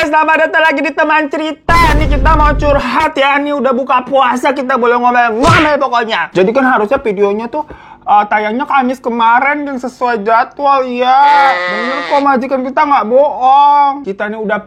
guys, selamat datang lagi di teman cerita. Nih kita mau curhat ya. Nih udah buka puasa, kita boleh ngomel-ngomel pokoknya. Jadi kan harusnya videonya tuh tayangnya Kamis kemarin yang sesuai jadwal ya. Bener kok, majikan kita nggak bohong. Kita nih udah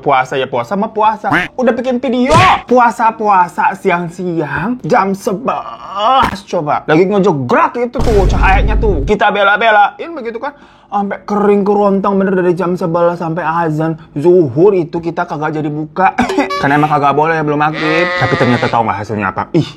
puasa ya, puasa sama puasa. Udah bikin video puasa-puasa siang-siang jam 11 coba. Lagi ngejograk itu tuh cahayanya tuh. Kita bela-belain begitu kan. Sampai kering kerontang bener dari jam 11 sampai azan zuhur itu kita kagak jadi buka. Karena emang kagak boleh, belum maghrib. Tapi ternyata tahu nggak hasilnya apa? Ih,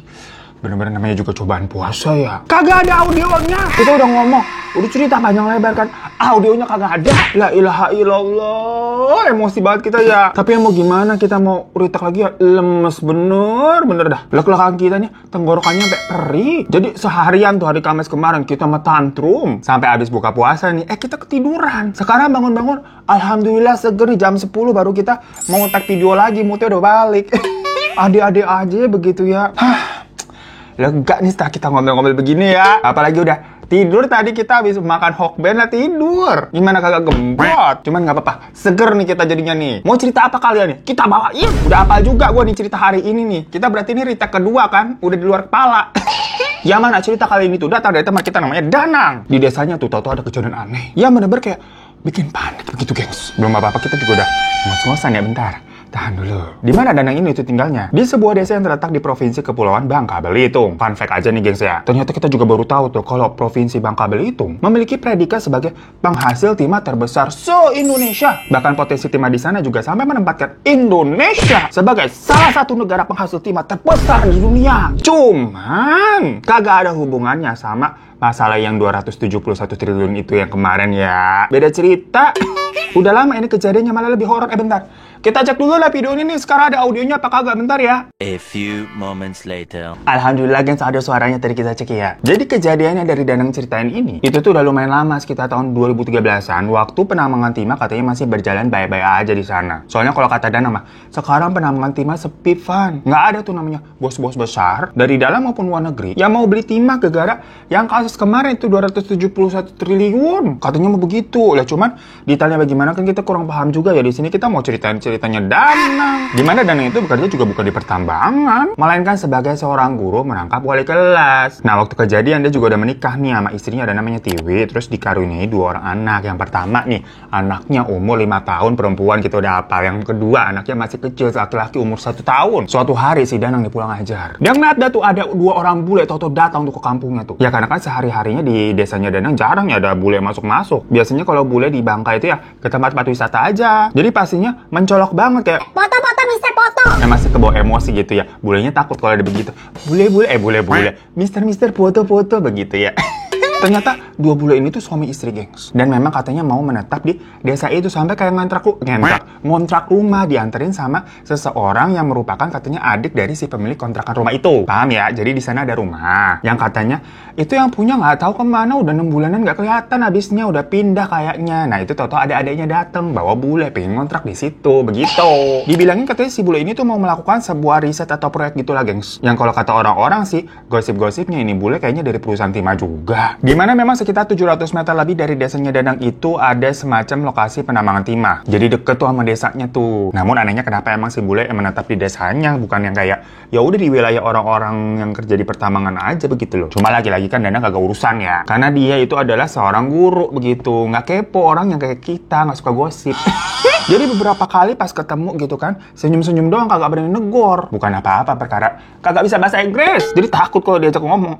bener-bener namanya juga cobaan puasa ya. Kagak ada audionya. Kita udah ngomong, udah cerita panjang lebar kan. Audionya kagak ada. La ilaha illallah. Emosi banget kita ya. Tapi mau gimana, kita mau uritak lagi ya. Lemes bener dah. Lek-lekan kita nih tenggorokannya sampai perih. Jadi seharian tuh hari Kamis kemarin kita tantrum. Sampai habis buka puasa nih, kita ketiduran. Sekarang bangun-bangun, alhamdulillah seger nih jam 10 baru kita mau tag video lagi. Moodnya udah balik. Adik-adik aja begitu ya. Lega nih setelah kita ngomel-ngomel begini ya. Apalagi udah tidur tadi, kita habis makan hokben lah tidur. Gimana kagak gembot? Cuman nggak apa-apa, seger nih kita jadinya nih. Mau cerita apa kalian nih? Kita bawain. Udah hafal juga gue nih cerita hari ini nih. Kita berarti ini retake kedua kan? Udah di luar kepala. Ya mana cerita kali ini tuh datang dari teman kita namanya Danang. Di desanya tuh tau-tau ada kejadian aneh. Ya bener-bener kayak bikin panik begitu gengs. Belum apa-apa, kita juga udah ngos-ngosan ya bentar. Tahan dulu. Di mana Danang ini itu tinggalnya? Di sebuah desa yang terletak di Provinsi Kepulauan Bangka Belitung. Fun fact aja nih gengs ya. Ternyata kita juga baru tahu tuh kalau Provinsi Bangka Belitung memiliki predikat sebagai penghasil timah terbesar se-Indonesia. Bahkan potensi timah di sana juga sampai menempatkan Indonesia sebagai salah satu negara penghasil timah terbesar di dunia. Cuman kagak ada hubungannya sama masalah yang 271 triliun itu yang kemarin ya. Beda cerita. Udah lama ini kejadiannya, malah lebih horor. Bentar. Kita cek dulu lah video ini nih. Sekarang ada audionya apa kagak? Bentar ya. A few moments later. Alhamdulillah gengs, ada suaranya tadi kita cek ya. Jadi kejadiannya dari Danang ceritain ini, itu tuh udah lumayan lama, sekitar tahun 2013-an. Waktu penambangan timah katanya masih berjalan baik-baik aja di sana. Soalnya kalau kata Danang mah, sekarang penambangan timah sepi Van. Nggak ada tuh namanya bos-bos besar dari dalam maupun luar negeri yang mau beli timah gara-gara yang kasus kemarin itu 271 triliun. Katanya mau begitu. Lah cuman detailnya bagaimana kan kita kurang paham juga ya. Di sini kita mau ceritain ceritanya Danang. Dimana Danang itu bekerja juga bukan di pertambangan, melainkan sebagai seorang guru menangkap wali kelas. Nah waktu kejadian dia juga udah menikah nih sama istrinya, ada namanya Tiwi. Terus dikaruniai 2 orang anak. Yang pertama nih, anaknya umur 5 tahun perempuan, kita udah hafal. Yang kedua anaknya masih kecil, laki-laki umur 1 tahun. Suatu hari si Danang pulang ajar, dia ngeliat tuh ada 2 orang bule tau-tau datang tuh ke kampungnya tuh. Ya karena kan sehari-harinya di desanya Danang jarang ya ada bule masuk-masuk. Biasanya kalau bule di Bangka itu ya ke tempat-tempat wisata aja. Jadi pastinya mencolok banget kayak foto-foto mister foto. Masih kebawa emosi gitu ya. Bulenya takut kalau ada begitu. Bule. Mister foto-foto begitu ya. Ternyata 2 bule ini tuh suami istri gengs. Dan memang katanya mau menetap di desa itu sampai kayak ngontrak rumah, dianterin sama seseorang yang merupakan katanya adik dari si pemilik kontrakan rumah itu. Paham ya? Jadi di sana ada rumah yang katanya itu yang punya nggak tahu kemana, udah 6 bulanan nggak kelihatan habisnya, udah pindah kayaknya. Nah itu tau-tau ada adiknya dateng bawa bule pengen ngontrak di situ begitu. Dibilangin katanya si bule ini tuh mau melakukan sebuah riset atau proyek gitulah gengs. Yang kalau kata orang-orang sih gosip-gosipnya ini bule kayaknya dari perusahaan timah juga. Dimana memang sekitar 700 meter lebih dari desanya Danang itu ada semacam lokasi penambangan timah. Jadi deket tuh sama desanya tuh. Namun anehnya kenapa emang si bule yang menetap di desanya, bukan yang kayak ya udah di wilayah orang-orang yang kerja di pertambangan aja begitu loh. Cuma lagi-lagi kan Danang gak urusan ya. Karena dia itu adalah seorang guru begitu. Nggak kepo orang yang kayak kita, nggak suka gosip. Jadi beberapa kali pas ketemu gitu kan, senyum-senyum doang, kagak berani negor. Bukan apa-apa perkara kagak bisa bahasa Inggris. Jadi takut kalau diajak ngomong.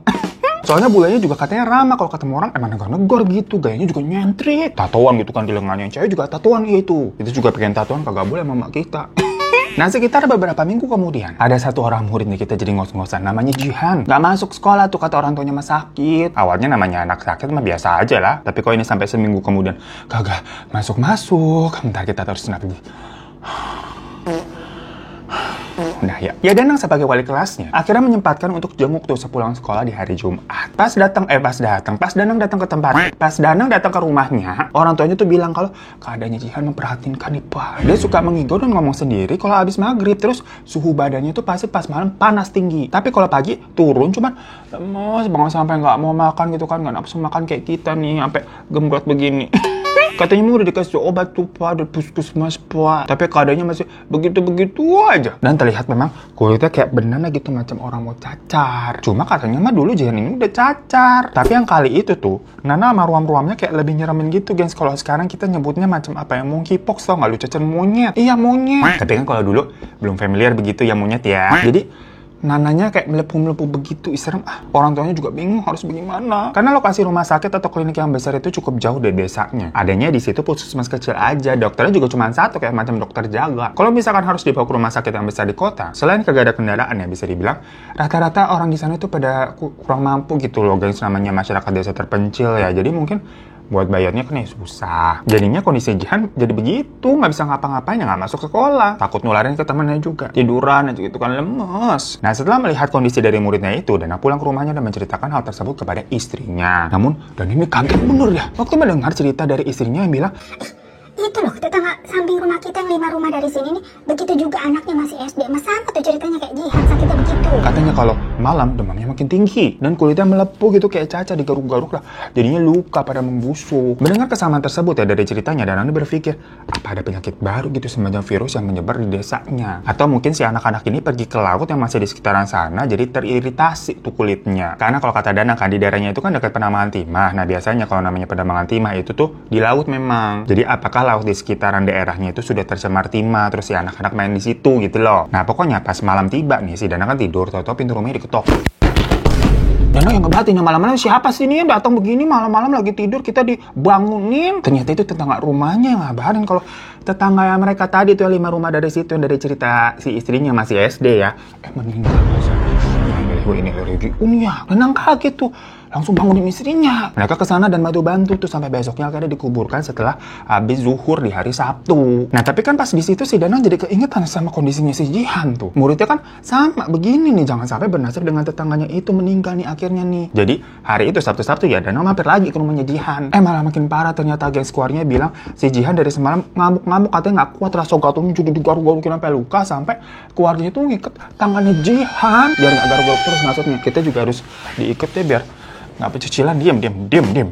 Soalnya bulenya juga katanya ramah kalau ketemu orang emang negor-negor gitu, gayanya juga nyentrik. Tatoan gitu kan di lengannya, cewek juga tatoan itu. Itu juga pengen tatoan kagak boleh sama mak kita. Nah sekitar beberapa minggu kemudian, ada satu orang murid nih kita jadi ngos-ngosan, namanya Jihan. Gak masuk sekolah tuh kata orang tuanya mah sakit. Awalnya namanya anak sakit mah biasa aja lah. Tapi kok ini sampai seminggu kemudian kagak masuk-masuk. Bentar kita terus napi. Nah ya Danang sebagai wali kelasnya akhirnya menyempatkan untuk jenguk tuh sepulang sekolah di hari Jumat. Pas Danang datang ke tempatnya, pas Danang datang ke rumahnya, orang tuanya tuh bilang kalau keadaannya Jihan memprihatinkan nih Pak. Dia suka mengigau dan ngomong sendiri kalau habis maghrib, terus suhu badannya tuh pasti pas malam panas tinggi. Tapi kalau pagi turun cuman lemes banget sampai nggak mau makan gitu kan, nggak nafsu makan kayak kita nih sampai gembrot begini. Katanya mau udah dikasih obat tuh Pak dari puskesmas Pak, tapi keadaannya masih begitu-begitu aja. Dan terlihat memang kulitnya kayak benar gitu macam orang mau cacar. Cuma katanya mah dulu Jihan ini udah cacar. Tapi yang kali itu tuh Nana sama ruam-ruamnya kayak lebih nyeremin gitu guys. Kalau sekarang kita nyebutnya macam apa ya, monkeypox, tau nggak lu, cacar monyet. Iya monyet. Tapi kan kalau dulu belum familiar begitu ya monyet ya. Jadi Nananya kayak melepuh-melepuh begitu, serem. Orang tuanya juga bingung harus bagaimana. Karena lokasi rumah sakit atau klinik yang besar itu cukup jauh dari desanya. Adanya di situ puskesmas kecil aja. Dokternya juga cuma satu, kayak macam dokter jaga. Kalau misalkan harus dibawa ke rumah sakit yang besar di kota, selain kagak ada kendaraan ya bisa dibilang, rata-rata orang di sana itu pada kurang mampu gitu loh guys. Namanya masyarakat desa terpencil ya. Jadi mungkin buat bayarnya kan ya susah. Jadinya kondisi Jihan jadi begitu, nggak bisa ngapa-ngapain, nggak masuk sekolah. Takut nularin ke temannya juga. Tiduran aja gitu kan, lemes. Nah setelah melihat kondisi dari muridnya itu, Dana pulang ke rumahnya dan menceritakan hal tersebut kepada istrinya. Namun dan ini kaget bener ya waktu mendengar cerita dari istrinya yang bilang, itu loh tetangga samping rumah kita yang 5 rumah dari sini nih, begitu juga anaknya masih SD. Mas sama tuh ceritanya kayak Jihan sakitnya begitu. Katanya kalau malam demamnya makin tinggi dan kulitnya melepuh gitu kayak cacar, digaruk-garuk lah. Jadinya luka pada membusuk. Mendengar kesamaan tersebut ya dari ceritanya, dan Anda berpikir apa ada penyakit baru gitu semacam virus yang menyebar di desanya. Atau mungkin si anak-anak ini pergi ke laut yang masih di sekitaran sana jadi teriritasi tuh kulitnya. Karena kalau kata Dana kan di daerahnya itu kan dekat Penambangan Timah. Nah biasanya kalau namanya Penambangan Timah itu tuh di laut memang. Jadi apakah laut di sekitaran daerahnya itu sudah tercemar timah, terus si anak-anak main di situ gitu loh. Nah pokoknya pas malam tiba nih, si Dana kan tidur, tau-tau pintu rumahnya diketok. Dana yang ngebatin, malam-malam siapa sih nih yang datang begini malam-malam lagi tidur kita dibangunin. Ternyata itu tetangga rumahnya yang ngabarin kalau tetangga yang mereka tadi tuh 5 rumah dari situ yang dari cerita si istrinya masih SD ya, meninggal. Ini unia, Nenang kaget tuh, langsung bangunin istrinya. Mereka kesana dan bantu-bantu tuh sampai besoknya akhirnya dikuburkan setelah habis zuhur di hari Sabtu. Nah tapi kan pas di situ si Danang jadi keingetan sama kondisinya si Jihan tuh. Muridnya kan sama begini nih, jangan sampai bernasib dengan tetangganya itu meninggal nih akhirnya nih. Jadi hari itu Sabtu ya Danang mampir lagi ke rumahnya Jihan. Malah makin parah, ternyata geng squarnya bilang si Jihan dari semalam ngamuk-ngamuk, katanya nggak kuat rasa gatungnya jadi digaruk-garukin sampai luka, sampai keluarganya tuh ngikat tangannya Jihan biar nggak garuk-garuk terus. Maksudnya kita juga harus diikat ya biar nggak pecicilan. Diam.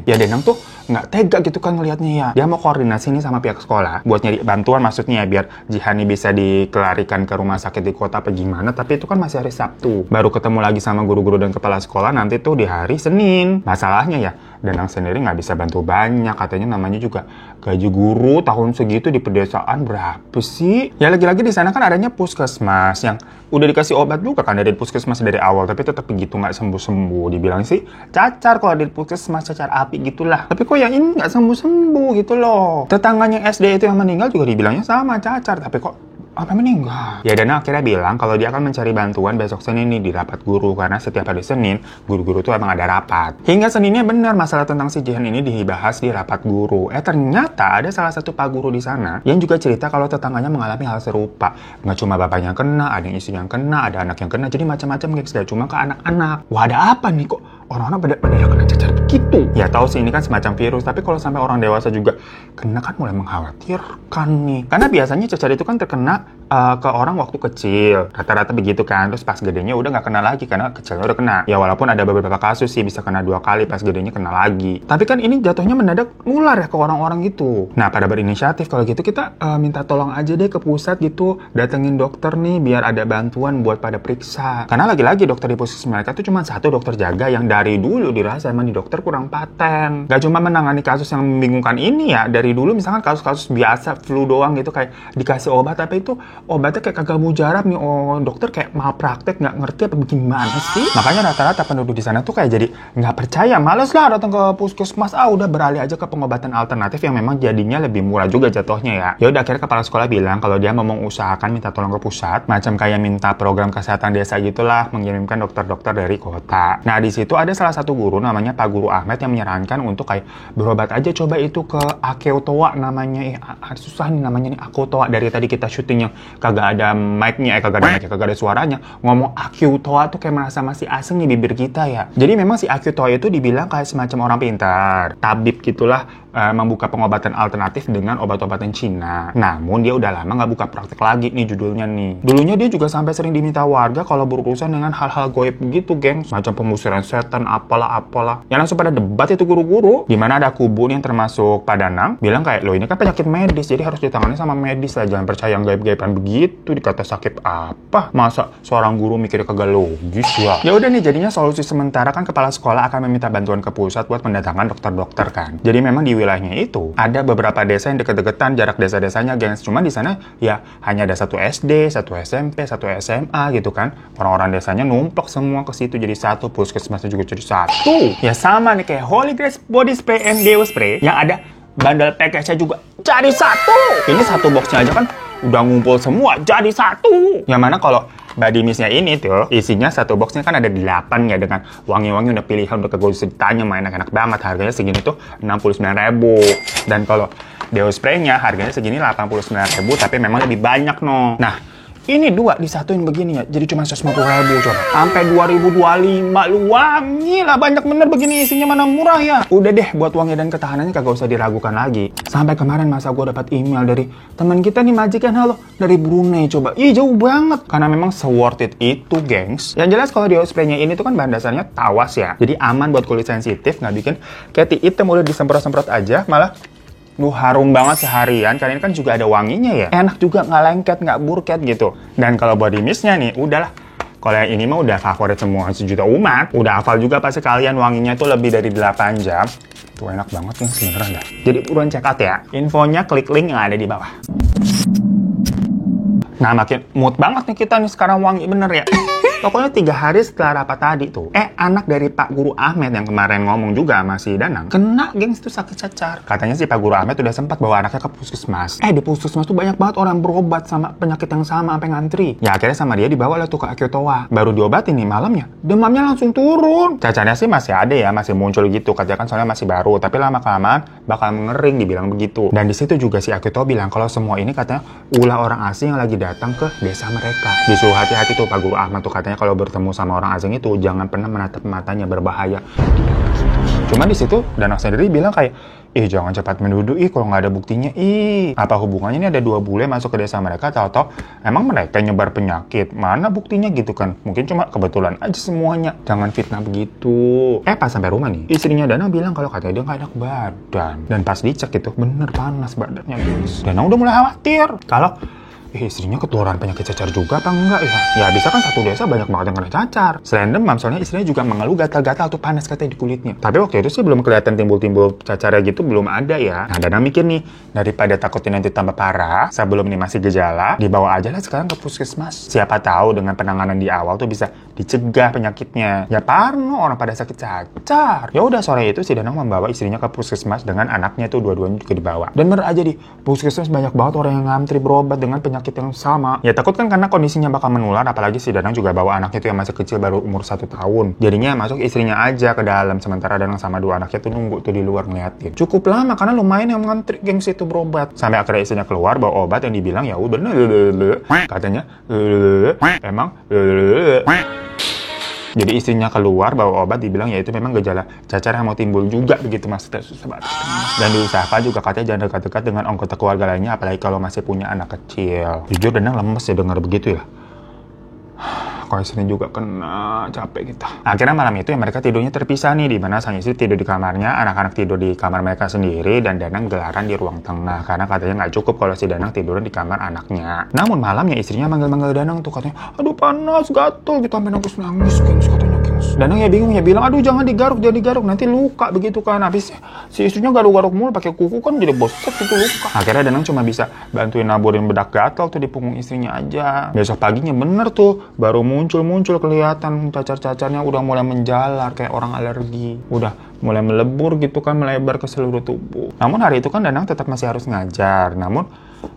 Ya Danang tuh nggak tega gitu kan ngelihatnya ya. Dia mau koordinasi nih sama pihak sekolah buat nyari bantuan, maksudnya ya biar Jihani bisa dikelarikan ke rumah sakit di kota apa gimana. Tapi itu kan masih hari Sabtu. Baru ketemu lagi sama guru-guru dan kepala sekolah nanti tuh di hari Senin. Masalahnya ya Danang sendiri nggak bisa bantu banyak. Katanya namanya juga gaji guru tahun segitu di pedesaan berapa sih? Ya lagi-lagi di sana kan adanya puskesmas yang udah dikasih obat juga kan dari puskesmas dari awal, tapi tetap begitu nggak sembuh-sembuh. Dibilang sih cacar kalau di puskesmas, cacar api gitulah. Tapi kok yang ini nggak sembuh-sembuh gitu loh. Tetangganya SD itu yang meninggal juga dibilangnya sama cacar, tapi kok apa meninggal? Ya Dana akhirnya bilang kalau dia akan mencari bantuan besok Senin nih di rapat guru, karena setiap hari Senin guru-guru tuh emang ada rapat. Hingga Seninnya benar masalah tentang si Jihan ini dibahas di rapat guru. Ternyata ada salah satu pak guru di sana yang juga cerita kalau tetangganya mengalami hal serupa. Nggak cuma bapaknya kena, ada yang istri yang kena, ada anak yang kena, jadi macam-macam guys, gak cuma ke anak-anak. Wah ada apa nih kok orang-orang pada kena cacar begitu? Ya tahu sih ini kan semacam virus, tapi kalau sampai orang dewasa juga kena kan mulai mengkhawatirkan nih. Karena biasanya cacar itu kan terkena ke orang waktu kecil, rata-rata begitu kan. Terus pas gedenya udah nggak kena lagi karena kecilnya udah kena. Ya walaupun ada beberapa kasus sih bisa kena 2 kali, pas gedenya kena lagi. Tapi kan ini jatuhnya mendadak nular ya ke orang-orang gitu. Nah pada berinisiatif kalau gitu kita minta tolong aja deh ke pusat gitu, datengin dokter nih biar ada bantuan buat pada periksa. Karena lagi-lagi dokter di puskesmas mereka tuh cuma satu dokter jaga yang dari dulu dirasa emang di dokter kurang paten. Gak cuma menangani kasus yang membingungkan ini ya, dari dulu misalkan kasus-kasus biasa flu doang gitu kayak dikasih obat, tapi itu obatnya kayak kagak mujarab nih. Oh dokter kayak malpraktek, nggak ngerti apa gimana sih. Makanya rata-rata penduduk di sana tuh kayak jadi nggak percaya, males lah datang ke puskesmas. Udah beralih aja ke pengobatan alternatif yang memang jadinya lebih murah juga jatuhnya ya. Ya udah akhirnya kepala sekolah bilang kalau dia mau mengusahakan minta tolong ke pusat, macam kayak minta program kesehatan desa gitulah, mengirimkan dokter-dokter dari kota. Nah di situ ada salah satu guru namanya Pak Guru Ahmed yang menyarankan untuk kayak berobat aja coba itu ke Akeutoa namanya. Susah nih namanya nih, Akeutoa. Dari tadi kita syuting yang kagak ada mic-nya, kagak ada suaranya, ngomong Akyu-Toa tuh kayak merasa masih asing di bibir kita ya. Jadi memang si Akyu-Toa itu dibilang kayak semacam orang pintar, tabib gitulah, membuka pengobatan alternatif dengan obat-obatan Cina. Namun dia udah lama nggak buka praktek lagi nih judulnya nih. Dulunya dia juga sampai sering diminta warga kalau berurusan dengan hal-hal goib begitu, geng. Semacam pemusiran setan, apalah. Yang langsung pada debat itu guru-guru. Dimana ada kubu yang termasuk Pak Danang bilang kayak, loh ini kan penyakit medis, jadi harus ditangani sama medis lah. Jangan percaya yang gaib-gaiban begitu. Dikata sakit apa? Masa seorang guru mikirnya kagak logis ya? Ya udah nih, jadinya solusi sementara kan kepala sekolah akan meminta bantuan ke pusat buat mendatangkan dokter-dokter kan. Jadi memang di wilayahnya itu ada beberapa desa yang deket-deketan jarak desa-desanya, gengs. Cuma di sana ya hanya ada satu SD, satu SMP, satu SMA gitu kan. Orang-orang desanya numplok semua ke situ jadi satu, puskesmasnya juga jadi satu. Ya sama nih kayak Holy Grace Body Spray and Deo Spray yang ada bundle package-nya juga jadi satu. Ini satu boxnya aja kan udah ngumpul semua jadi satu. Yang mana kalau body mistnya ini tuh isinya satu boxnya kan ada 8 ya, dengan wangi-wangi udah pilihan, udah kagak usah ditanya, main enak-enak banget. Harganya segini tuh 69.000. Dan kalau deo spraynya harganya segini 89.000, tapi memang lebih banyak no. Nah, ini dua disatuin begini ya, jadi cuma 150.000 coba. Sampai 2025 lu wangi lah, banyak bener begini isinya, mana murah ya. Udah deh, buat wangi dan ketahanannya kagak usah diragukan lagi. Sampai kemarin masa gue dapat email dari teman kita nih, majikan halo dari Brunei coba. Ih jauh banget, karena memang se-worth it itu, gengs. Yang jelas kalau deo spraynya ini tuh kan bahan dasarnya tawas ya, jadi aman buat kulit sensitif, nggak bikin kayak hitam udah disemprot-semprot aja, malah lu harum banget seharian, karena ini kan juga ada wanginya ya. Enak juga, nggak lengket, nggak burket gitu. Dan kalau body mistnya nih, udahlah. Kalau yang ini mah udah favorit semua sejuta umat. Udah hafal juga pasti kalian, wanginya tuh lebih dari 8 jam. Tuh enak banget nih sebenernya dah. Jadi buruan check out ya. Infonya klik link yang ada di bawah. Nah makin mood banget nih kita nih sekarang, wangi bener ya. Pokoknya 3 hari setelah rapat tadi tuh, anak dari Pak Guru Ahmed yang kemarin ngomong juga sama si Danang, kena gengs tuh sakit cacar. Katanya si Pak Guru Ahmed udah sempat bawa anaknya ke puskesmas. Di puskesmas tuh banyak banget orang berobat sama penyakit yang sama sampai ngantri. Ya akhirnya sama dia dibawa lah tuh ke Akyu-Toa. Baru diobatin nih malamnya, demamnya langsung turun. Cacarnya sih masih ada ya, masih muncul gitu. Katanya kan soalnya masih baru, tapi lama-kelamaan bakal mengering, dibilang begitu. Dan di situ juga si Akyu-Toa bilang kalau semua ini katanya ulah orang asing yang lagi datang ke desa mereka. Disuruh hati-hati tuh Pak Guru Ahmed tuh, katanya kalau bertemu sama orang asing itu jangan pernah menatap matanya, berbahaya. Cuma di situ Danang sendiri bilang kayak, jangan cepat menuduh, kalau nggak ada buktinya, apa hubungannya, ini ada 2 bule masuk ke desa mereka, tahu-tahu emang mereka nyebar penyakit, mana buktinya gitu kan. Mungkin cuma kebetulan aja semuanya, jangan fitnah begitu. Pas sampai rumah nih, istrinya Danang bilang kalau katanya dia nggak enak badan. Dan pas dicek itu bener panas badannya, guys. Danang udah mulai khawatir kalau istrinya ketularan penyakit cacar juga apa enggak ya? Ya bisa kan satu desa banyak banget yang kena cacar. Selain demam, soalnya istrinya juga mengeluh gatal-gatal tuh panas katanya di kulitnya. Tapi waktu itu sih belum kelihatan timbul-timbul cacarnya gitu, belum ada ya. Nah Danang mikir nih, daripada takutnya nanti tambah parah, sebelum ini masih gejala, dibawa aja lah sekarang ke puskesmas. Siapa tahu dengan penanganan di awal tuh bisa dicegah penyakitnya. Ya parno orang pada sakit cacar. Ya udah sore itu si Danang membawa istrinya ke puskesmas dengan anaknya tuh, dua-duanya juga dibawa. Dan bener aja di puskesmas banyak banget orang yang ngantri berobat dengan penyakit yang sama. Ya takut kan karena kondisinya bakal menular, apalagi si Danang juga bawa anaknya tuh yang masih kecil, baru umur 1 tahun. Jadinya masuk istrinya aja ke dalam, sementara Danang sama 2 anaknya tuh nunggu tuh di luar ngeliatin. Cukup lama karena lumayan yang ngantri gengs itu berobat. Sampai akhirnya istrinya keluar bawa obat yang dibilang ya udah katanya emang jadi istrinya keluar bawa obat, dibilang ya itu memang gejala cacar yang mau timbul juga begitu, maksudnya susah banget. Dan diusahakan juga katanya jangan dekat-dekat dengan anggota keluarga lainnya, apalagi kalau masih punya anak kecil. Jujur Danang lemes ya dengar begitu ya. Kalau istrinya juga kena, capek kita. Akhirnya malam itu ya mereka tidurnya terpisah nih, dimana sang istri tidur di kamarnya, anak-anak tidur di kamar mereka sendiri, dan Danang gelaran di ruang tengah karena katanya nggak cukup kalau si Danang tiduran di kamar anaknya. Namun malamnya istrinya manggil-manggil Danang tuh, katanya aduh panas, gatel gitu, sampai nangis-nangis gengs katanya gengs. Danang ya bingung ya bilang, aduh jangan digaruk nanti luka begitu kan. Habis si istrinya garuk-garuk mulu pakai kuku kan jadi boset itu luka. Akhirnya Danang cuma bisa bantuin naburin bedak gatal tuh di punggung istrinya aja. Besok paginya bener tuh baru muncul kelihatan cacar-cacarnya udah mulai menjalar kayak orang alergi. Udah mulai melebur gitu kan, melebar ke seluruh tubuh. Namun hari itu kan Danang tetap masih harus ngajar. Namun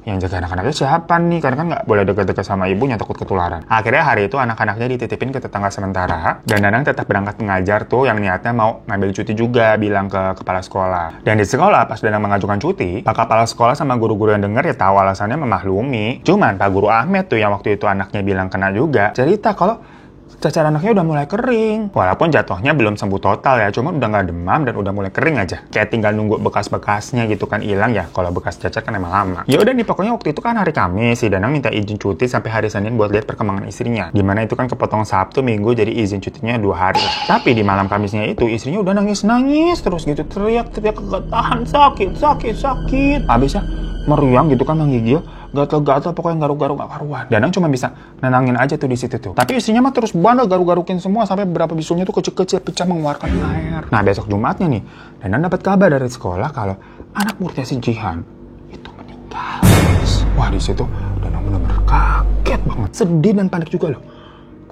yang jaga anak-anaknya siapa nih? Karena kan nggak boleh dekat-dekat sama ibunya, takut ketularan. Akhirnya hari itu anak-anaknya dititipin ke tetangga sementara, dan Danang tetap berangkat mengajar tuh yang niatnya mau ngambil cuti juga, bilang ke kepala sekolah. Dan di sekolah pas Danang mengajukan cuti, Pak kepala sekolah sama guru-guru yang denger ya tahu alasannya memaklumi. Cuman Pak Guru Ahmed tuh yang waktu itu anaknya bilang kena juga, cerita kalau cacar anaknya udah mulai kering. Walaupun jatuhnya belum sembuh total ya, cuma udah nggak demam dan udah mulai kering aja. Kayak tinggal nunggu bekas-bekasnya gitu kan hilang ya. Kalau bekas cacar kan emang lama. Ya udah nih, pokoknya waktu itu kan hari Kamis, si Danang minta izin cuti sampai hari Senin buat lihat perkembangan istrinya. Dimana itu kan kepotong Sabtu, Minggu, jadi izin cutinya 2 hari. Tapi di malam Kamisnya itu istrinya udah nangis-nangis terus gitu, teriak-teriak gak tahan, sakit. Habisnya meriang gitu kan, menggigil, gatal-gatal, pokoknya garuk-garuk gak karuan. Danang cuma bisa nenangin aja tuh di situ tuh. Tapi istrinya mah terus bandel garuk-garukin semua sampai beberapa bisulnya tuh kecil-kecil pecah mengeluarkan air. Nah besok Jumatnya nih, Danang dapat kabar dari sekolah kalau anak muridnya si Jihan itu meninggal. Wah di situ Danang benar-benar kaget banget, sedih dan panik juga loh.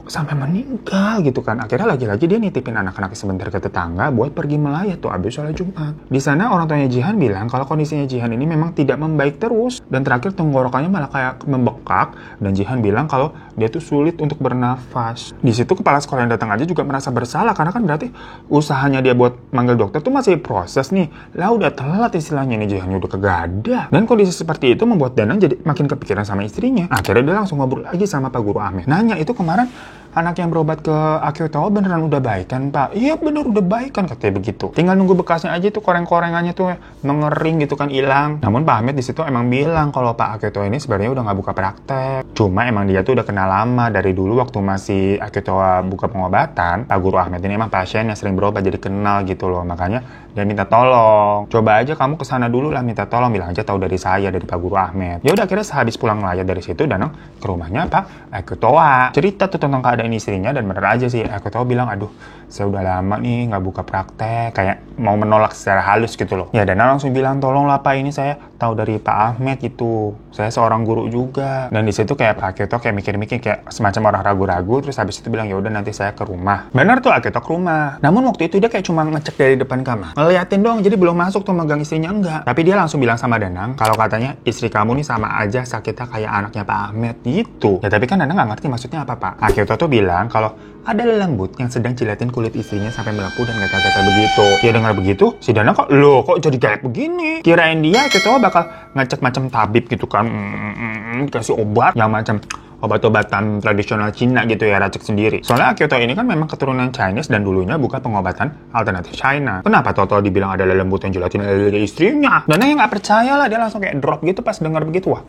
Sampai meninggal gitu kan. Akhirnya lagi-lagi dia nitipin anak-anak sebentar ke tetangga buat pergi melayat tuh abis sholat Jumat. Di sana orang tuanya Jihan bilang kalau kondisinya Jihan ini memang tidak membaik terus, dan terakhir tenggorokannya malah kayak membekak, dan Jihan bilang kalau dia tuh sulit untuk bernafas. Di situ kepala sekolah yang datang aja juga merasa bersalah karena kan berarti usahanya dia buat manggil dokter tuh masih proses nih. Lah udah telat istilahnya nih, Jihan udah kegada. Dan kondisi seperti itu membuat Danang jadi makin kepikiran sama istrinya. Akhirnya dia langsung ngobrol lagi sama Pak Guru Ahmed. Nanya, itu kemarin anak yang berobat ke Akioto beneran udah baik kan Pak? Iya bener udah baik kan, katanya begitu. Tinggal nunggu bekasnya aja tuh, koreng-korengannya tuh mengering gitu kan, hilang. Namun Pak Ahmed di situ emang bilang kalau Pak Akioto ini sebenarnya udah nggak buka praktek. Cuma emang dia tuh udah kenal lama dari dulu waktu masih Akioto buka pengobatan. Pak Guru Ahmed ini emang pasien yang sering berobat jadi kenal gitu loh. Makanya dia minta tolong. Coba aja kamu kesana dulu lah, minta tolong, bilang aja tahu dari saya, dari Pak Guru Ahmed. Ya udah akhirnya sehabis pulang melayat dari situ Danang ke rumahnya Pak Akioto. Cerita tuh tentang keadaan istrinya, dan bener aja sih Akioto bilang, aduh saya udah lama nih nggak buka praktek, kayak mau menolak secara halus gitu loh. Ya Danang langsung bilang, tolonglah Pak, ini saya tahu dari Pak Ahmed itu, saya seorang guru juga. Dan di situ kayak Pak Akioto kayak mikir-mikir kayak semacam orang ragu-ragu, terus habis itu bilang ya udah nanti saya ke rumah. Bener tuh Akioto ke rumah. Namun waktu itu dia kayak cuma ngecek dari depan kamar, ngeliatin dong, jadi belum masuk tuh megang istrinya, enggak. Tapi dia langsung bilang sama Danang kalau katanya istri kamu nih sama aja sakitnya kayak anaknya Pak Ahmed gitu. Ya tapi kan Danang nggak ngerti maksudnya apa Pak. Akioto tuh bilang kalau ada lelembut yang sedang jilatin kulit istrinya sampai melepuh dan gatal-gatal begitu. Dia dengar begitu, si Danang kok jadi kayak begini. Kirain dia Akioto bakal ngecek macam tabib gitu kan, dikasih obat yang macam obat-obatan tradisional Cina gitu ya, racik sendiri. Soalnya Akioto ini kan memang keturunan Chinese dan dulunya buka pengobatan alternatif China. Kenapa Toto dibilang ada lelembut yang jilatin istrinya? Dan yang nggak percaya lah, dia langsung kayak drop gitu pas dengar begitu. Wah,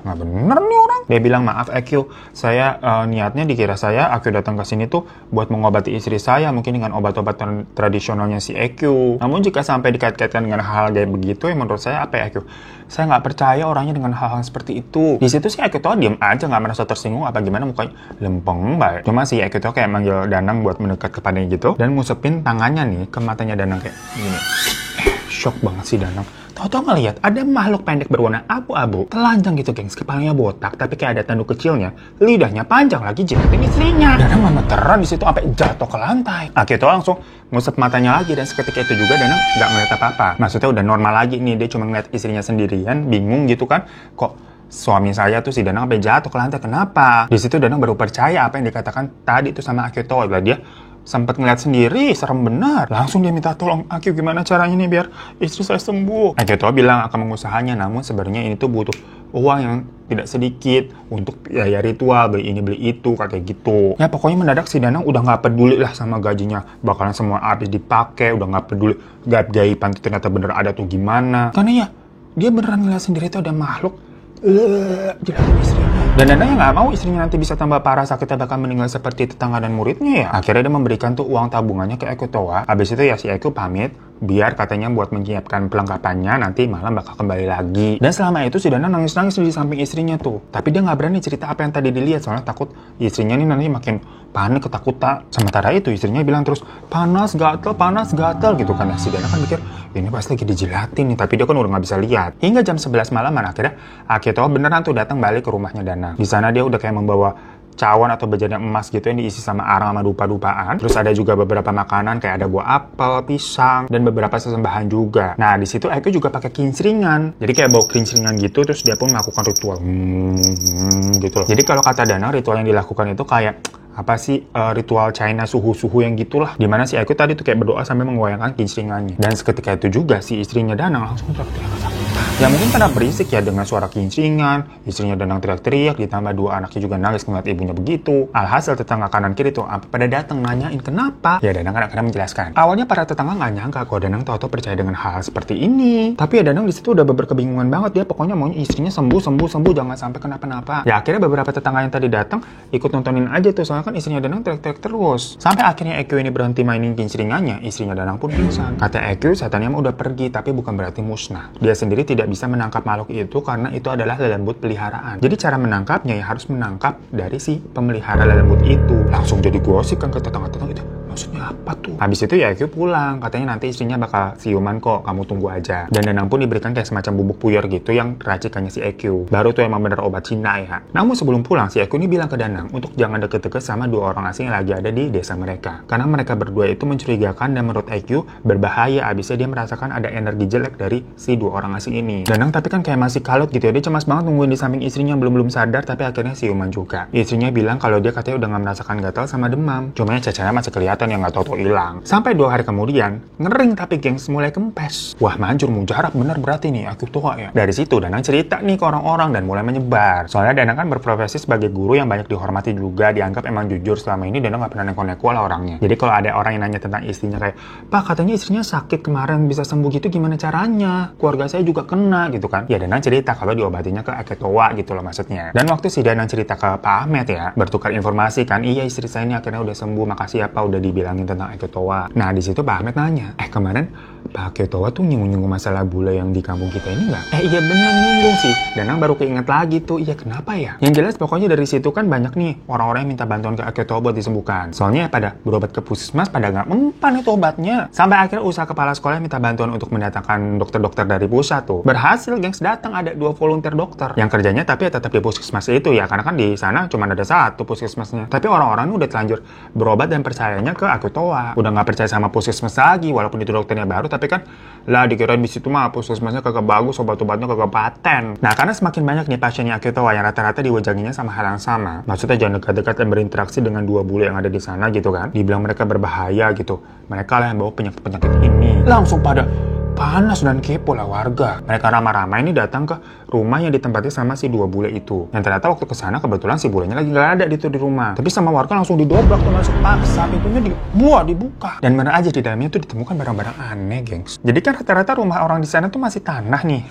nggak bener nih orang. Dia bilang, maaf Akio, saya niatnya dikira saya Akio datang ke sini tuh buat mengobati istri saya mungkin dengan obat-obatan tradisionalnya si Akio. Namun jika sampai dikait-kaitkan dengan hal kayak begitu, ya menurut saya apa ya Akio? Saya nggak percaya orangnya dengan hal-hal seperti itu. Di situ sih Akio diem aja, nggak merasa tersinggung apa gimana, mukanya lempeng banget. Cuma si Akio kayak manggil Danang buat mendekat kepadanya gitu dan ngusapin tangannya nih ke matanya Danang kayak gini. Shock banget sih Danang. Tahu-tahu ngeliat ada makhluk pendek berwarna abu-abu, telanjang gitu gengs, kepalanya botak tapi kayak ada tanduk kecilnya, lidahnya panjang lagi jilatin istrinya. Danang gemeteran di situ sampai jatuh ke lantai. Akioto langsung ngusap matanya lagi dan seketika itu juga Danang nggak ngeliat apa-apa. Maksudnya udah normal lagi nih, dia cuma ngeliat istrinya sendirian, bingung gitu kan, kok suami saya tuh si Danang sampai jatuh ke lantai, kenapa? Di situ Danang baru percaya apa yang dikatakan tadi tuh sama Akioto. Dia sempat ngeliat sendiri, serem benar. Langsung dia minta tolong, Akio gimana caranya nih biar istri saya sembuh. Akio bilang akan mengusahanya, namun sebenarnya ini tuh butuh uang yang tidak sedikit untuk biaya ritual, beli ini beli itu, kayak gitu. Ya pokoknya mendadak si Danang udah nggak peduli lah sama gajinya, bakalan semua habis dipakai, udah nggak peduli gaib-gaiban tuh ternyata bener ada tuh gimana. Karena ya dia beneran ngeliat sendiri tuh ada makhluk jilatin istrinya. Dan Danang nggak mau istrinya nanti bisa tambah parah sakitnya, bahkan meninggal seperti tetangga dan muridnya ya. Akhirnya dia memberikan tuh uang tabungannya ke Eko Toa. Habis itu ya si Eko pamit, biar katanya buat menyiapkan perlengkapannya, nanti malam bakal kembali lagi. Dan selama itu si Danang nangis-nangis di samping istrinya tuh. Tapi dia nggak berani cerita apa yang tadi dilihat, soalnya takut istrinya nih nanti makin panik, ketakutan. Sementara itu istrinya bilang terus, panas gatel gitu kan. Nah, si Danang kan mikir, ini pasti lagi dijilatin nih, tapi dia kan udah nggak bisa lihat. Hingga jam 11 malaman akhirnya Akioto beneran tuh datang balik ke rumahnya Danang. Di sana dia udah kayak membawa cawan atau bejana emas gitu yang diisi sama arang sama dupa-dupaan. Terus ada juga beberapa makanan kayak ada buah apel, pisang, dan beberapa sesembahan juga. Nah, di situ Echo juga pakai kincringan. Jadi kayak bau kincringan gitu, terus dia pun melakukan ritual gitu loh. Jadi kalau kata Danang, ritual yang dilakukan itu kayak apa sih ritual China suhu-suhu yang gitulah, dimana si Echo tadi tuh kayak berdoa sambil menggoyangkan kincringannya. Dan seketika itu juga si istrinya Danang langsung teriak-teriak. Ya mungkin karena berisik ya dengan suara kincringan, istrinya Danang teriak-teriak, ditambah dua anaknya juga nangis ngeliat ibunya begitu. Alhasil tetangga kanan kiri tuh pada datang nanyain kenapa. Ya Danang kadang-kadang menjelaskan. Awalnya para tetangga nggak nyangka kalau Danang tahu percaya dengan hal seperti ini. Tapi ya Danang di situ udah berkebingungan banget, dia pokoknya maunya istrinya sembuh, jangan sampai kenapa-napa. Ya akhirnya beberapa tetangga yang tadi datang ikut nontonin aja tuh, soalnya kan istrinya Danang teriak-teriak terus. Sampai akhirnya Echo ini berhenti mainin kincringannya, istrinya Danang pun pingsan. Kata Echo, setannya udah pergi, tapi bukan berarti musnah. Dia sendiri tidak bisa menangkap makhluk itu karena itu adalah lelembut peliharaan. Jadi cara menangkapnya ya harus menangkap dari si pemelihara lelembut itu. Langsung jadi gosip kan ke tetangga-tetangga itu. Maksudnya apa tuh? Habis itu ya Echo pulang, katanya nanti istrinya bakal siuman kok, kamu tunggu aja. Dan Danang pun diberikan kayak semacam bubuk puyur gitu yang racikannya si Echo. Baru tuh emang bener obat Cina ya. Namun sebelum pulang si Echo ini bilang ke Danang untuk jangan deket-deket sama dua orang asing yang lagi ada di desa mereka. Karena mereka berdua itu mencurigakan dan menurut Echo berbahaya. Abisnya dia merasakan ada energi jelek dari si dua orang asing ini. Danang tapi kan kayak masih kalut gitu ya, dia cemas banget nungguin di samping istrinya belum sadar, tapi akhirnya siuman juga. Istrinya bilang kalau dia katanya udah nggak merasakan gatal sama demam, cuma cacanya masih kelihatan yang nggak tahu hilang. Sampai 2 hari kemudian ngering tapi gengs mulai kempes. Wah manjur mujarab bener berarti nih aku tua ya. Dari situ Danang cerita nih ke orang-orang dan mulai menyebar. Soalnya Danang kan berprofesi sebagai guru yang banyak dihormati juga, dianggap emang jujur. Selama ini Danang nggak pernah neko-neko lah orangnya. Jadi kalau ada orang yang nanya tentang istrinya kayak, Pak katanya istrinya sakit kemarin bisa sembuh gitu, gimana caranya? Keluarga saya juga kena gitu kan. Ya Danang cerita kalau diobatinya ke Aketowa gitu loh maksudnya. Dan waktu si Danang cerita ke Pak Ahmed ya, bertukar informasi kan, iya istri saya ini akhirnya udah sembuh, makasih ya Pak udah dibilangin tentang Aketowa. Nah di situ Pak Ahmed nanya, kemarin Pak Aketowa tuh nyinggung-nyinggung masalah bule yang di kampung kita ini nggak? Iya bener nyinggung sih. Danang baru keinget lagi tuh, iya kenapa ya? Yang jelas pokoknya dari situ kan banyak nih orang-orang yang minta bantuan ke Aketowa buat disembuhkan. Soalnya pada berobat ke puskesmas pada nggak mempan itu obatnya. Sampai akhirnya usaha kepala sekolah minta bantuan untuk mendatangkan dokter-dokter dari pusat tuh. Berhasil gengs, datang ada 2 volunteer dokter yang kerjanya tapi ya tetap di puskesmas itu ya, karena kan di sana cuma ada 1 puskesmasnya. Tapi orang-orang udah telanjur berobat dan percayanya ke Aketowa. Udah nggak percaya sama puskesmas lagi, walaupun itu dokternya baru, tapi kan lah dikirain di situ mah puskesmasnya kagak bagus, obat-obatnya kagak paten. Nah karena semakin banyak nih pasiennya Aketowa yang rata-rata diwajanginya sama hal yang sama, maksudnya jangan dekat-dekat dan berinteraksi dengan 2 bule yang ada di sana gitu kan, dibilang mereka berbahaya gitu, mereka lah yang bawa penyakit-penyakit ini. Langsung pada panas dan kepo lah warga. Mereka ramai-ramai ini datang ke rumah yang ditempati sama si 2 bule itu. Yang ternyata waktu kesana kebetulan si bulenya lagi nggak ada di rumah. Tapi sama warga langsung didobrak tuh, masuk paksa, pintunya dibuka. Dan bener aja di dalamnya tuh ditemukan barang-barang aneh, gengs. Jadi kan rata-rata rumah orang di sana tuh masih tanah nih.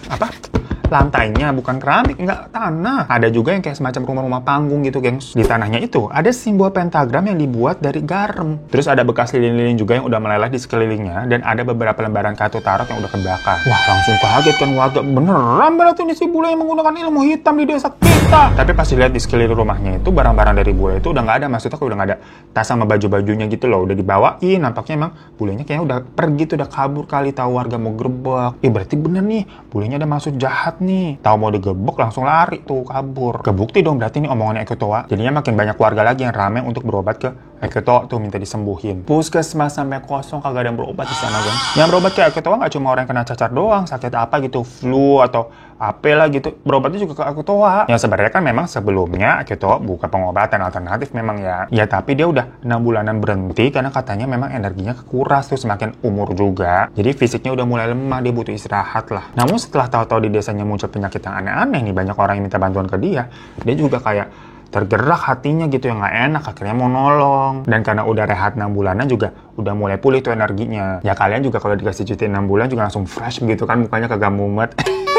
Lantainya bukan keramik, enggak tanah. Ada juga yang kayak semacam rumah-rumah panggung gitu, gengs. Di tanahnya itu ada simbol pentagram yang dibuat dari garam. Terus ada bekas lilin-lilin juga yang udah meleleh di sekelilingnya, dan ada beberapa lembaran kartu tarot yang udah kebakar. Wah, langsung kaget kan warga. Beneran berarti ini si bule yang menggunakan ilmu hitam di desa kita. Tapi pas dilihat di sekeliling rumahnya itu, barang-barang dari bule itu udah nggak ada. Maksudnya udah nggak ada tas sama baju-bajunya gitu loh. Udah dibawain, nampaknya emang bulenya kayaknya udah pergi tuh, udah kabur kali, tahu warga mau gerbek. Berarti bener nih, bulenya ada maksud jahat nih. Tahu mau digebok langsung lari tuh kabur. Kebukti dong berarti ini omongannya Aketowa. Jadinya makin banyak warga lagi yang rame untuk berobat ke Aketowa tuh, minta disembuhin. Puskesmas sampai kosong, kagak ada yang berobat di sana, kan. Yang berobat ke Aketowa nggak cuma orang yang kena cacar doang, sakit apa gitu, flu atau apalah gitu, berobatnya juga ke Aketowa. Yang sebenarnya kan memang sebelumnya Aketowa buka pengobatan alternatif memang ya. Ya tapi dia udah 6 bulanan berhenti karena katanya memang energinya kekuras tuh semakin umur juga. Jadi fisiknya udah mulai lemah, dia butuh istirahat lah. Namun setelah tahu-tahu di desanya muncul penyakit yang aneh-aneh nih, banyak orang yang minta bantuan ke dia juga kayak tergerak hatinya gitu, yang nggak enak, akhirnya mau nolong. Dan karena udah rehat 6 bulanan juga udah mulai pulih tuh energinya. Ya kalian juga kalau dikasih cuti 6 bulan juga langsung fresh gitu kan, mukanya kagak mumet.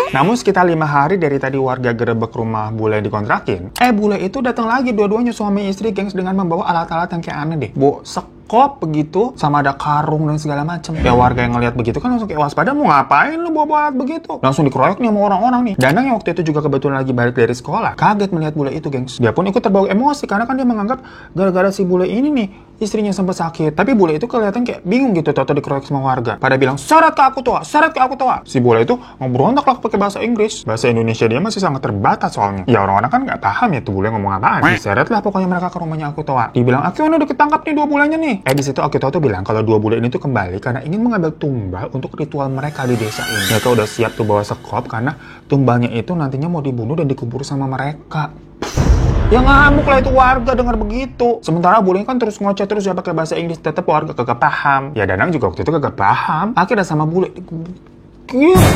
Namun sekitar 5 hari dari tadi warga gerebek rumah bule dikontrakin, bule itu datang lagi, dua-duanya suami istri, gengs, dengan membawa alat-alat yang kayak aneh deh. Sekop begitu, sama ada karung dan segala macem. Ya warga yang ngeliat begitu kan langsung kayak waspada, mau ngapain lu bawa alat begitu? Langsung dikeroyok nih sama orang-orang nih. Danang yang waktu itu juga kebetulan lagi balik dari sekolah, kaget melihat bule itu, gengs. Dia pun ikut terbawa emosi karena kan dia menganggap gara-gara si bule ini nih istrinya sempat sakit. Tapi bule itu kelihatan kayak bingung gitu, toto dikeroyok sama warga. Pada bilang, seret ke aku toa, seret ke aku toa. Si bule itu ngobrol lah pakai bahasa Inggris. Bahasa Indonesia dia masih sangat terbatas soalnya. Ya orang-orang kan nggak paham ya tuh bule ngomong apaan. Diseret lah pokoknya mereka ke rumahnya aku toa. Dibilang, Akiono udah ketangkap nih 2 bulannya nih. Di situ Akito tuh bilang kalau 2 bule ini tuh kembali karena ingin mengambil tumbal untuk ritual mereka di desa ini. Mereka udah siap tuh bawa sekop karena tumbalnya itu nantinya mau dibunuh dan dikubur sama mereka. Ya ngamuk lah itu warga dengar begitu. Sementara bule kan terus ngoceh terus ya pakai bahasa Inggris, tetap warga kagak paham. Ya Danang juga waktu itu kagak paham. Akhirnya sama bule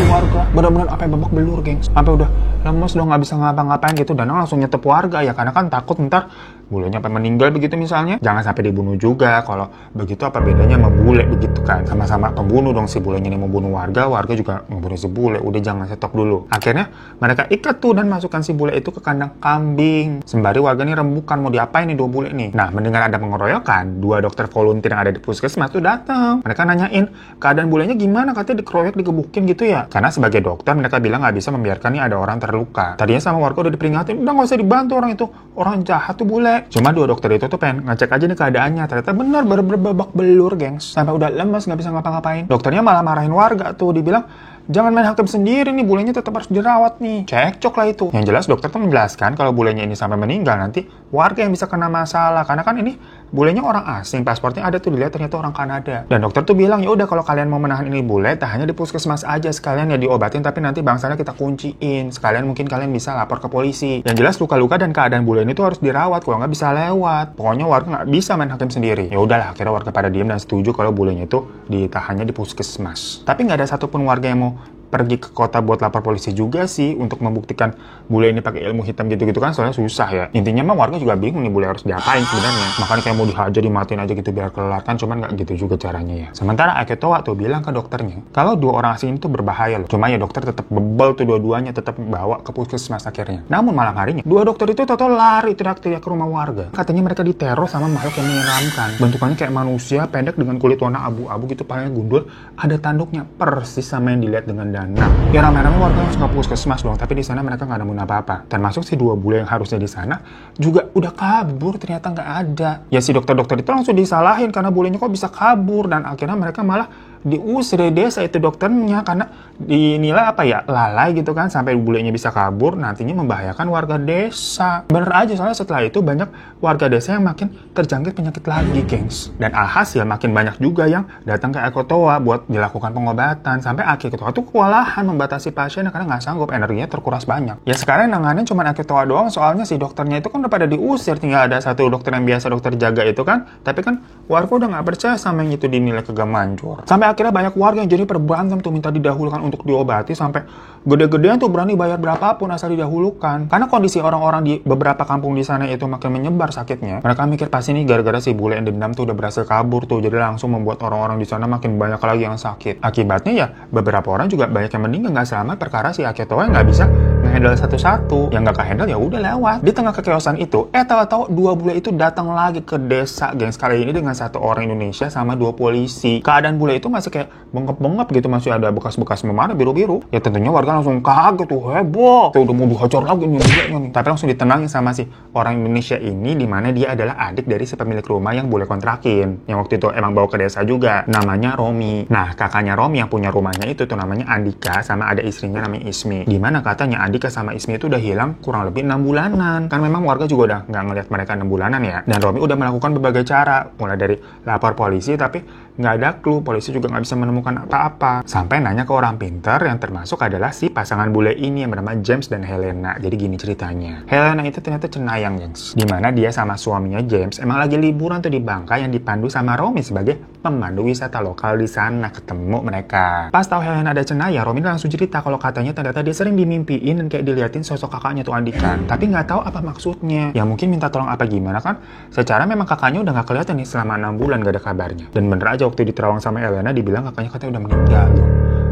warga benar-benar apa yang babak belur, gengs. Sampai udah lemes, udah nggak bisa ngapa-ngapain gitu. Danang langsung nyetep warga ya karena kan takut ntar bulenya sampai meninggal begitu misalnya. Jangan sampai dibunuh juga. Kalau begitu apa bedanya sama bule begitu kan? Sama-sama pembunuh dong, si bulenya ini mau bunuh warga, warga juga membunuh si bule. Udah jangan stop dulu. Akhirnya mereka ikat tuh dan masukkan si bule itu ke kandang kambing. Sembari warga nih rembukan mau diapain nih 2 bule nih. Nah, mendengar ada pengeroyokan, 2 dokter volunteer yang ada di puskesmas tuh datang. Mereka nanyain keadaan bulenya gimana, katanya dikeroyok, digebukin gitu ya. Karena sebagai dokter mereka bilang nggak bisa membiarkan nih ada orang terluka. Tadinya sama warga udah diperingatin, udah nggak usah dibantu orang itu, orang jahat tuh bule. Cuma 2 dokter itu tuh pengen ngecek aja nih keadaannya. Ternyata bener babak belur, gengs. Sampai udah lemes nggak bisa ngapa-ngapain. Dokternya malah marahin warga tuh, dibilang jangan main hakim sendiri nih, bulenya tetap harus dirawat nih. Cekcok lah itu. Yang jelas dokter tuh menjelaskan kalau bulenya ini sampai meninggal nanti warga yang bisa kena masalah. Karena kan ini bulenya orang asing, pasportnya ada tuh dilihat ternyata orang Kanada. Dan dokter tuh bilang, ya udah kalau kalian mau menahan ini bule, tahannya di puskesmas aja sekalian ya diobatin, tapi nanti bangsanya kita kunciin. Sekalian mungkin kalian bisa lapor ke polisi. Yang jelas luka-luka dan keadaan bule ini tuh harus dirawat, kalau nggak bisa lewat. Pokoknya warga nggak bisa main hakim sendiri. Ya udahlah, akhirnya warga pada diam dan setuju kalau bulenya itu ditahannya di puskesmas. Tapi nggak ada satupun warga yang mau pergi ke kota buat lapor polisi juga sih untuk membuktikan bule ini pakai ilmu hitam gitu-gitu kan, soalnya susah ya. Intinya mah warga juga bingung nih bule harus diapain sebenarnya. Makanya kayak mau dihajar, dimatiin aja gitu biar kelar kan, cuman nggak gitu juga caranya ya. Sementara Akito tuh bilang ke dokternya kalau 2 orang asing itu berbahaya loh. Cuma ya dokter tetap bebel tuh dua-duanya, tetap bawa ke puskesmas akhirnya. Namun malam harinya 2 dokter itu total lari teriak-teriak ke rumah warga. Katanya mereka diteror sama makhluk yang menyeramkan. Bentukannya kayak manusia pendek dengan kulit warna abu-abu gitu, palanya gundul, ada tanduknya persis sama yang dilihat dengan Danang. Ya rame-rame warga langsung ke puskesmas dong, tapi di sana mereka nggak nemuin apa-apa. Termasuk si 2 bule yang harusnya di sana juga udah kabur, ternyata nggak ada. Ya si dokter-dokter itu langsung disalahin karena bulenya kok bisa kabur, dan akhirnya mereka malah diusir dari desa itu dokternya karena dinilai lalai gitu kan, sampai bulenya bisa kabur, nantinya membahayakan warga desa. Bener aja, soalnya setelah itu banyak warga desa yang makin terjangkit penyakit lagi, gengs. Dan alhasil makin banyak juga yang datang ke Ekotoa buat dilakukan pengobatan, sampai Ekotoa tuh kewalahan membatasi pasien karena nggak sanggup, energinya terkuras banyak. Ya sekarang nanganin cuma Ekotoa doang, soalnya si dokternya itu kan udah pada diusir, tinggal ada 1 dokter yang biasa dokter jaga itu kan. Tapi kan warga udah nggak percaya sama yang itu dinilai kagak manjur. Sampai akhirnya banyak warga yang jadi berberantem tuh minta didahulukan untuk diobati, sampai gede-gedean tuh berani bayar berapapun asal didahulukan. Karena kondisi orang-orang di beberapa kampung di sana itu makin menyebar sakitnya. Mereka mikir pasti nih gara-gara si bule yang dendam tuh udah berhasil kabur tuh, jadi langsung membuat orang-orang di sana makin banyak lagi yang sakit. Akibatnya ya beberapa orang juga banyak yang meninggal nggak selamat perkara si Akito yang nggak bisa ngehandle satu-satu. Yang nggak kehandle ya udah lewat. Di tengah kekeosan itu, tahu-tahu 2 bule itu datang lagi ke desa, gengs. Kali ini dengan 1 orang Indonesia sama 2 polisi. Keadaan bule itu masih kayak bengkap-bengkap gitu, masih ada bekas-bekas memanah biru-biru. Ya tentunya warga langsung kaget tuh, heboh. Tuh udah mau dihajar lagi nih. Tapi langsung ditenangin sama si orang Indonesia ini, di mana dia adalah adik dari si pemilik rumah yang bule kontrakin. Yang waktu itu emang bawa ke desa juga. Namanya Romi. Nah, kakaknya Romi yang punya rumahnya itu tuh namanya Andika, sama ada istrinya namanya Ismi. Di mana katanya Andika sama Ismi itu udah hilang kurang lebih 6 bulanan. Kan memang warga juga udah nggak ngeliat mereka 6 bulanan ya. Dan Romi udah melakukan berbagai cara, mulai dari lapor polisi tapi nggak ada clue, polisi juga nggak bisa menemukan apa-apa. Sampai nanya ke orang pintar yang termasuk adalah si pasangan bule ini yang bernama James dan Helena. Jadi gini ceritanya. Helena itu ternyata cenayang, gengs. Dimana dia sama suaminya James emang lagi liburan tuh di Bangka yang dipandu sama Romi sebagai pemandu wisata lokal di sana. Ketemu mereka. Pas tahu Helena ada cenayang, Romi langsung cerita kalau katanya ternyata dia sering dimimpiin dan kayak diliatin sosok kakaknya tuh Andika. Tapi nggak tahu apa maksudnya. Ya mungkin minta tolong apa gimana kan. Secara memang kakaknya udah nggak kelihatan nih selama 6 bulan gak ada kabarnya. Dan bener aja waktu diterawang sama Helena dibilang kakaknya katanya udah meninggal.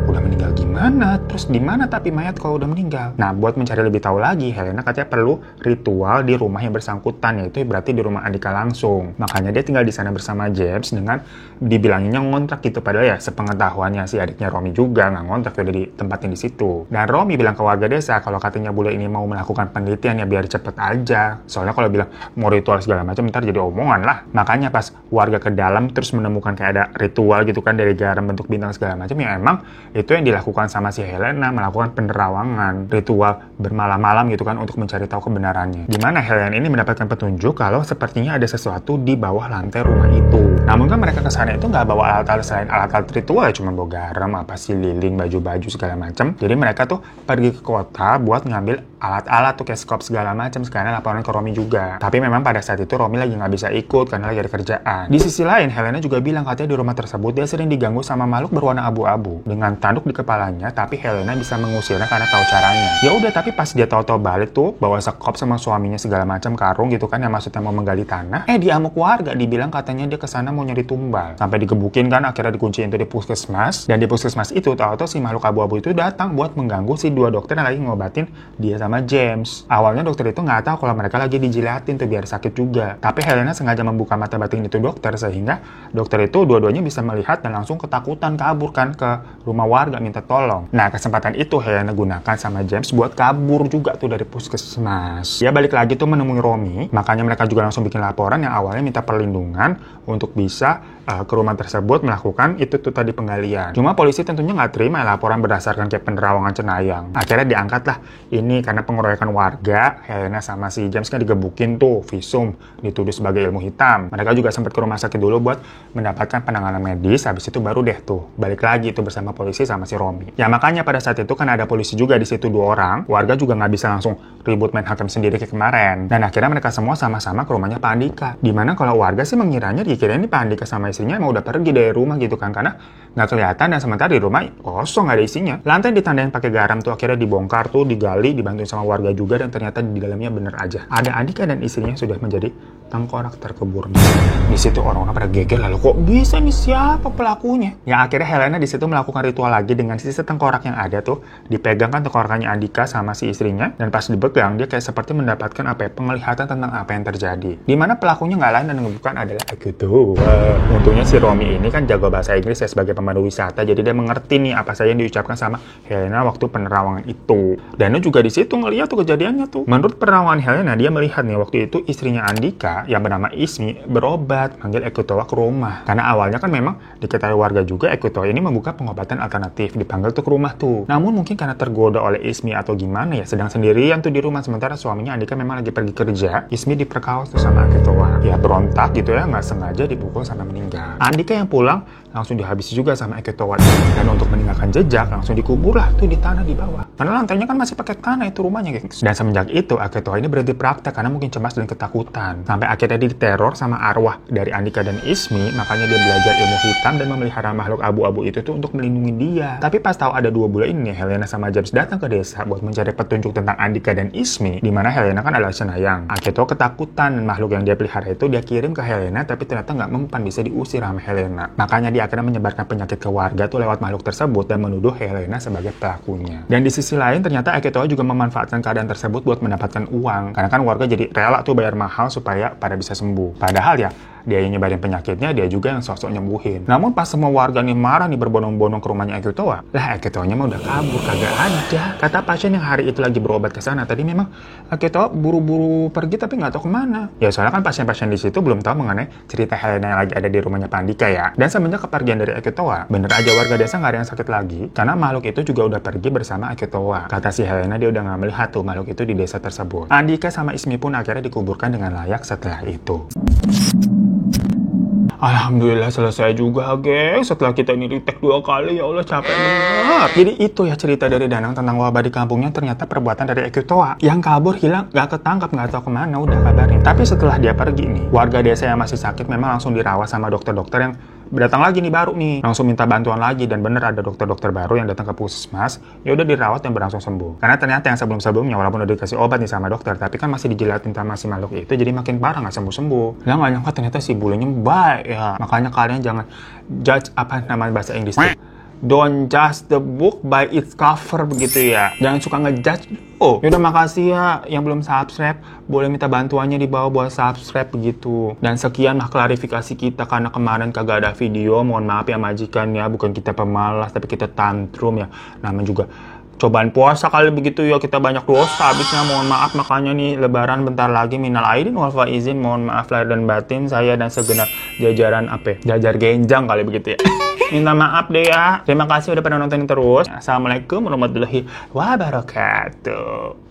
udah meninggal gimana? Terus di mana tapi mayat kalau udah meninggal? Nah, buat mencari lebih tahu lagi, Helena katanya perlu ritual di rumah yang bersangkutan, yaitu berarti di rumah Andika langsung. Makanya dia tinggal di sana bersama James dengan dibilanginnya ngontrak gitu, padahal ya sepengetahuannya si adiknya Romi juga nggak ngontrak, udah ditempatin di situ. Dan Romi bilang ke warga desa kalau katanya bule ini mau melakukan penelitian ya biar cepet aja. Soalnya kalau bilang mau ritual segala macam ntar jadi omongan lah. Makanya pas warga ke dalam terus menemukan kayak ada ritual gitu kan dari garam bentuk bintang segala macam, ya emang itu yang dilakukan sama si Helena, melakukan penerawangan ritual bermalam-malam gitu kan untuk mencari tahu kebenarannya. Dimana Helena ini mendapatkan petunjuk kalau sepertinya ada sesuatu di bawah lantai rumah itu. Namun kan mereka kesana itu nggak bawa alat-alat selain alat-alat ritual ya, cuma bawa garam, apa sih, lilin, baju-baju segala macam. Jadi mereka tuh pergi ke kota buat ngambil alat-alat tuh kayak skop segala macam, sekalian laporan ke Romi juga. Tapi memang pada saat itu Romi lagi nggak bisa ikut karena lagi ada kerjaan. Di sisi lain, Helena juga bilang katanya di rumah tersebut dia sering diganggu sama makhluk berwarna abu-abu dengan tanduk di kepalanya, tapi Helena bisa mengusirnya karena tahu caranya. Ya udah, tapi pas dia tahu-tahu balik tuh bawa sekop sama suaminya segala macam, karung gitu kan yang maksudnya mau menggali tanah, diamuk warga, dibilang katanya dia kesana mau nyari tumbal. Sampai digebukin kan, akhirnya dikunciin tuh di puskesmas. Dan di puskesmas itu tahu-tahu si makhluk abu-abu itu datang buat mengganggu si dua dokter yang lagi ngobatin dia sama James. Awalnya dokter itu nggak tahu kalau mereka lagi dijilatin tuh biar sakit juga. Tapi Helena sengaja membuka mata batin itu dokter sehingga dokter itu dua-duanya bisa melihat dan langsung ketakutan kabur kan ke rumah warga minta tolong. Nah, kesempatan itu Helena gunakan sama James buat kabur juga tuh dari puskesmas. Ya balik lagi tuh menemui Romi, makanya mereka juga langsung bikin laporan yang awalnya minta perlindungan untuk bisa ke rumah tersebut melakukan itu tuh tadi penggalian. Cuma polisi tentunya nggak terima laporan berdasarkan kayak penerawangan cenayang. Akhirnya diangkat lah ini karena pengeroyokan warga. Helena sama si James kan digebukin tuh, visum, dituduh sebagai ilmu hitam. Mereka juga sempat ke rumah sakit dulu buat mendapatkan penanganan medis. Habis itu baru deh tuh balik lagi tuh bersama polisi sama si Romi. Ya makanya pada saat itu kan ada polisi juga di situ 2 orang. Warga juga nggak bisa langsung ribut main hakim sendiri kayak kemarin. Dan akhirnya mereka semua sama-sama ke rumahnya Pak Andika. Dimana kalau warga sih mengiranya dikira ini Pak Andika sama istrinya emang udah pergi dari rumah gitu kan, karena nggak kelihatan dan sementara di rumah kosong, nggak ada isinya. Lantai ditandain pakai garam tuh akhirnya dibongkar tuh, digali, dibantuin sama warga juga, dan ternyata di dalamnya bener aja ada Andika dan istrinya sudah menjadi tengkorak terkubur. Di situ orang-orang pada geger, lalu kok bisa nih, siapa pelakunya? Ya akhirnya Helena di situ melakukan ritual lagi dengan sisa tengkorak yang ada tuh, dipegang kan tengkoraknya Andika sama si istrinya, dan pas dipegang dia kayak seperti mendapatkan penglihatan tentang apa yang terjadi. Dimana pelakunya nggak lain dan bukan adalah gitu. Untungnya si Romi ini kan jago bahasa Inggris ya sebagai pemandu wisata, jadi dia mengerti nih apa saja yang diucapkan sama Helena waktu penerawangan itu. Dan dia juga di situ ngeliat tuh kejadiannya tuh. Menurut penerawangan Helena, dia melihat nih waktu itu istrinya Andika yang bernama Ismi berobat manggil Eko Towa ke rumah. Karena awalnya kan memang diketahui warga juga Eko Towa ini membuka pengobatan alternatif, dipanggil tuh ke rumah tuh. Namun mungkin karena tergoda oleh Ismi atau gimana ya, sedang sendirian tuh di rumah sementara suaminya Andika memang lagi pergi kerja. Ismi diperkaos tuh sama Eko Towa. Ya berontak gitu ya, nggak sengaja dipukul sampai meninggal. Andika yang pulang langsung dihabisi juga sama Eko Towa, dan untuk meninggalkan jejak langsung dikubur lah tuh di tanah di bawah. Karena lantainya kan masih pakai tanah itu rumahnya, gengs. Dan semenjak itu Eko Towa ini berhenti praktek karena mungkin cemas dan ketakutan. Sampai akhirnya dia diteror sama arwah dari Andika dan Ismi, makanya dia belajar ilmu hitam dan memelihara makhluk abu-abu itu tuh untuk melindungi dia. Tapi pas tahu ada 2 bulan ini, Helena sama James datang ke desa buat mencari petunjuk tentang Andika dan Ismi, di mana Helena kan adalah cenayang. Eko Towa ketakutan dan makhluk yang dia pelihara itu dia kirim ke Helena, tapi ternyata nggak mempan, bisa diusir sama Helena. Makanya dia akhirnya menyebarkan penyakit ke warga tuh lewat makhluk tersebut dan menuduh Helena sebagai pelakunya. Dan di sisi lain ternyata Eko Towa juga memanfaatkan keadaan tersebut buat mendapatkan uang, karena kan warga jadi rela tuh bayar mahal supaya pada bisa sembuh. Padahal ya dia yang nyebarin penyakitnya, dia juga yang sosok nyembuhin. Namun pas semua warga nih marah nih berbondong-bondong ke rumahnya Eko Towa, lah Eko Towanya mah udah kabur, kagak ada. Kata pasien yang hari itu lagi berobat ke sana, tadi memang Eko Towa buru-buru pergi tapi nggak tahu kemana. Ya soalnya kan pasien-pasien di situ belum tahu mengenai cerita Helena yang lagi ada di rumahnya Pak Andika ya. Dan semenjak kepergian dari Eko Towa, bener aja warga desa nggak ada yang sakit lagi, karena makhluk itu juga udah pergi bersama Eko Towa. Kata si Helena dia udah nggak melihat tuh makhluk itu di desa tersebut. Andika sama Ismi pun akhirnya dikuburkan dengan layak setelah itu. Alhamdulillah selesai juga, guys. Setelah kita ini retake 2 kali, ya Allah capek banget. Jadi itu ya cerita dari Danang tentang wabah di kampungnya, ternyata perbuatan dari Eko Towa. Yang kabur, hilang, gak ketangkap, gak tahu kemana, udah kabarin. Tapi setelah dia pergi nih, warga desa yang masih sakit memang langsung dirawat sama dokter-dokter yang datang lagi nih baru nih, langsung minta bantuan lagi, dan bener ada dokter-dokter baru yang datang ke puskesmas, ya udah dirawat dan berlangsung sembuh. Karena ternyata yang sebelum-sebelumnya walaupun udah dikasih obat nih sama dokter, tapi kan masih dijilatin sama si makhluk itu, jadi makin parah nggak sembuh-sembuh. Lah nggak nyangka ternyata si bulenya baik ya. Makanya kalian jangan judge bahasa Inggris tuh. Don't judge the book by its cover begitu ya. Jangan suka ngejudge. Oh, yaudah makasih ya yang belum subscribe. Boleh minta bantuannya di bawah buat subscribe begitu. Dan sekian lah klarifikasi kita karena kemarin kagak ada video. Mohon maaf ya majikan ya. Bukan kita pemalas tapi kita tantrum ya. Namanya juga cobaan puasa kali begitu ya, kita banyak dosa habisnya, mohon maaf. Makanya nih lebaran bentar lagi, minal aidin wal faizin, mohon maaf lahir dan batin saya dan segenap jajaran jajar genjang kali begitu ya. Minta maaf deh ya. Terima kasih udah pada nontonin terus. Assalamualaikum warahmatullahi wabarakatuh.